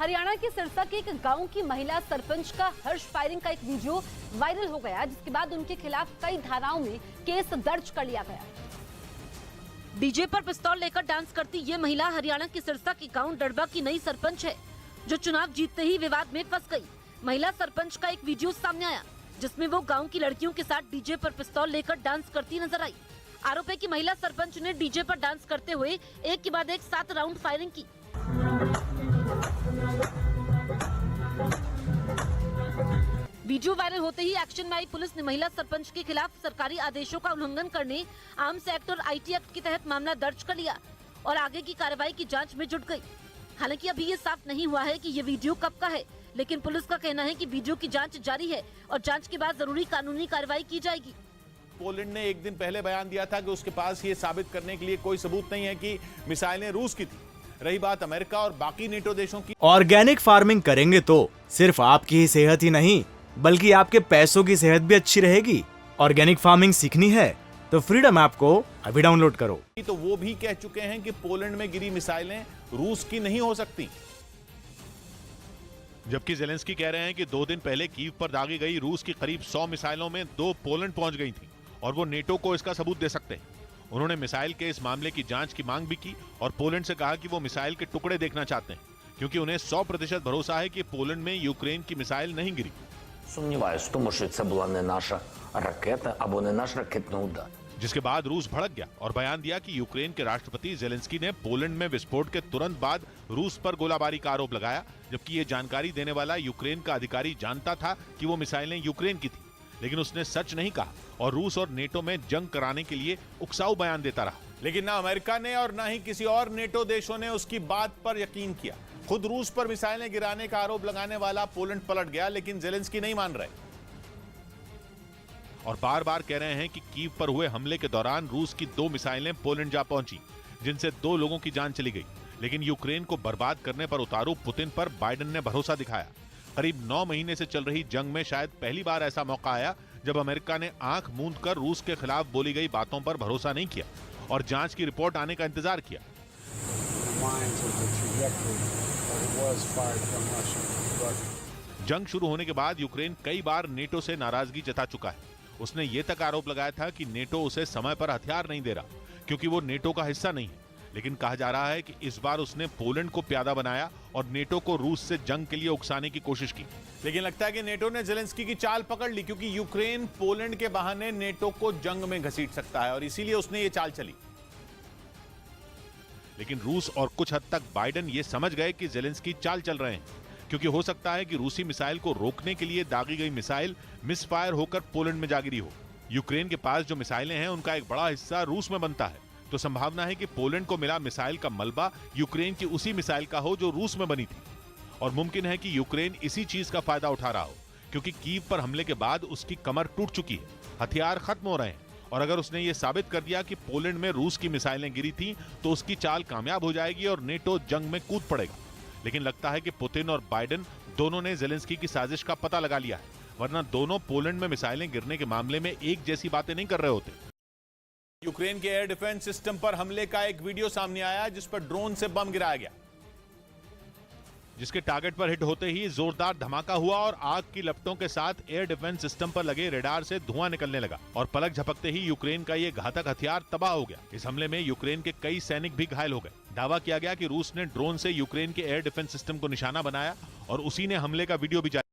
हरियाणा के सिरसा के एक गांव की महिला सरपंच का हर्ष फायरिंग का एक वीडियो वायरल हो गया, जिसके बाद उनके खिलाफ कई धाराओं में केस दर्ज कर लिया गया। डीजे पर पिस्तौल लेकर डांस करती ये महिला हरियाणा के सिरसा के गांव डड़बा की नई सरपंच है, जो चुनाव जीतते ही विवाद में फंस गई। महिला सरपंच का एक वीडियो सामने आया, जिसमें वो गांव की लड़कियों के साथ डीजे पर पिस्तौल लेकर डांस करती नजर आई। आरोप है कि महिला सरपंच ने डीजे पर डांस करते हुए एक के बाद एक 7 राउंड फायरिंग की। वीडियो वायरल होते ही एक्शन में आई पुलिस ने महिला सरपंच के खिलाफ सरकारी आदेशों का उल्लंघन करने, आर्म्स एक्ट और आईटी एक्ट के तहत मामला दर्ज कर लिया और आगे की कार्रवाई की जांच में जुट गई। हालांकि अभी ये साफ नहीं हुआ है कि ये वीडियो कब का है, लेकिन पुलिस का कहना है कि वीडियो की जांच जारी है और जांच के बाद जरूरी कानूनी कार्रवाई की जाएगी। पोलैंड ने एक दिन पहले बयान दिया था कि उसके पास ये साबित करने के लिए कोई सबूत नहीं है कि मिसाइलें रूस की थी। रही बात अमेरिका और बाकी नेटो देशों की, ऑर्गेनिक फार्मिंग करेंगे तो सिर्फ आपकी ही सेहत ही नहीं बल्कि आपके पैसों की सेहत भी अच्छी रहेगी। ऑर्गेनिक फार्मिंग सीखनी है तो फ्रीडम ऐप को अभी डाउनलोड करो। तो वो भी कह चुके हैं कि पोलैंड में गिरी मिसाइलें रूस की नहीं हो सकती, जबकि जेलेंस्की कह रहे हैं कि 2 दिन पहले कीव पर दागी गई रूस की करीब 100 मिसाइलों में 2 पोलैंड पहुंच गई थी और वो नेटो को इसका सबूत दे सकते हैं। उन्होंने मिसाइल के इस मामले की जांच की मांग भी की और पोलैंड से कहा कि वो मिसाइल के टुकड़े देखना चाहते हैं, क्योंकि उन्हें 100% भरोसा है कि पोलैंड में यूक्रेन की मिसाइल नहीं गिरी। Сумніваюсь в тому, що це була не наша ракета або не наш ракетний удар. जिसके बाद रूस भड़क गया और बयान दिया कि यूक्रेन के राष्ट्रपति जेलेंस्की ने पोलैंड में विस्फोट के तुरंत बाद रूस पर गोलाबारी का आरोप लगाया, जबकि ये जानकारी देने वाला यूक्रेन का अधिकारी जानता था कि वो मिसाइलें यूक्रेन की थी, लेकिन उसने सच नहीं कहा और रूस और नेटो में जंग कराने के लिए उकसाऊ बयान देता रहा। लेकिन ना अमेरिका ने और ना ही किसी और नेटो देशों ने उसकी बात पर यकीन किया। खुद रूस पर मिसाइलें गिराने का आरोप लगाने वाला पोलैंड पलट गया, लेकिन जेलेंस्की नहीं मान रहे और बार बार कह रहे हैं कि कीव पर हुए हमले के दौरान रूस की 2 मिसाइलें पोलैंड जा पहुंची, जिनसे 2 लोगों की जान चली गई। लेकिन यूक्रेन को बर्बाद करने पर उतारू पुतिन पर बाइडेन ने भरोसा दिखाया। करीब 9 महीने से चल रही जंग में शायद पहली बार ऐसा मौका आया जब अमेरिका ने आंख मूंद कर रूस के खिलाफ बोली गई बातों पर भरोसा नहीं किया और जांच की रिपोर्ट आने का इंतजार किया। जंग शुरू होने के बाद यूक्रेन कई बार नेटो से नाराजगी जता चुका है। उसने ये तक आरोप लगाया था कि नेटो उसे समय पर हथियार नहीं दे रहा, क्योंकि वो नेटो का हिस्सा नहीं है। लेकिन कहा जा रहा है कि इस बार उसने पोलैंड को प्यादा बनाया और नेटो को रूस से जंग के लिए उकसाने की कोशिश की। लेकिन लगता है कि नेटो ने जेलेंस्की की चाल पकड़ ली, क्योंकि यूक्रेन पोलैंड के बहाने नेटो को जंग में घसीट सकता है और इसीलिए उसने ये चाल चली। लेकिन रूस और कुछ हद तक बाइडेन ये समझ गए कि जेलेंस्की चाल चल रहे हैं, क्योंकि हो सकता है कि रूसी मिसाइल को रोकने के लिए दागी गई मिसाइल मिसफायर होकर पोलैंड में जा गिरी हो। यूक्रेन के पास जो मिसाइलें हैं उनका एक बड़ा हिस्सा रूस में बनता है, तो संभावना है कि पोलैंड को मिला मिसाइल का मलबा यूक्रेन की उसी मिसाइल का हो जो रूस में बनी थी। और मुमकिन है कि यूक्रेन इसी चीज का फायदा उठा रहा हो, क्योंकि कीव पर हमले के बाद उसकी कमर टूट चुकी है, हथियार खत्म हो रहे हैं और अगर उसने ये साबित कर दिया कि पोलैंड में रूस की मिसाइलें गिरी थी तो उसकी चाल कामयाब हो जाएगी और नेटो जंग में कूद पड़ेगा। लेकिन लगता है कि पुतिन और बाइडेन दोनों ने जेलेंस्की की साजिश का पता लगा लिया है, वरना दोनों पोलैंड में मिसाइलें गिरने के मामले में एक जैसी बातें नहीं कर रहे होते। यूक्रेन के एयर डिफेंस सिस्टम पर हमले का एक वीडियो सामने आया, जिस पर ड्रोन से बम गिराया गया, जिसके टारगेट पर हिट होते ही जोरदार धमाका हुआ और आग की लपटों के साथ एयर डिफेंस सिस्टम पर लगे रेडार से धुआं निकलने लगा और पलक झपकते ही यूक्रेन का ये घातक हथियार तबाह हो गया। इस हमले में यूक्रेन के कई सैनिक भी घायल हो गए। दावा किया गया कि रूस ने ड्रोन से यूक्रेन के एयर डिफेंस सिस्टम को निशाना बनाया और उसी ने हमले का वीडियो भी जारी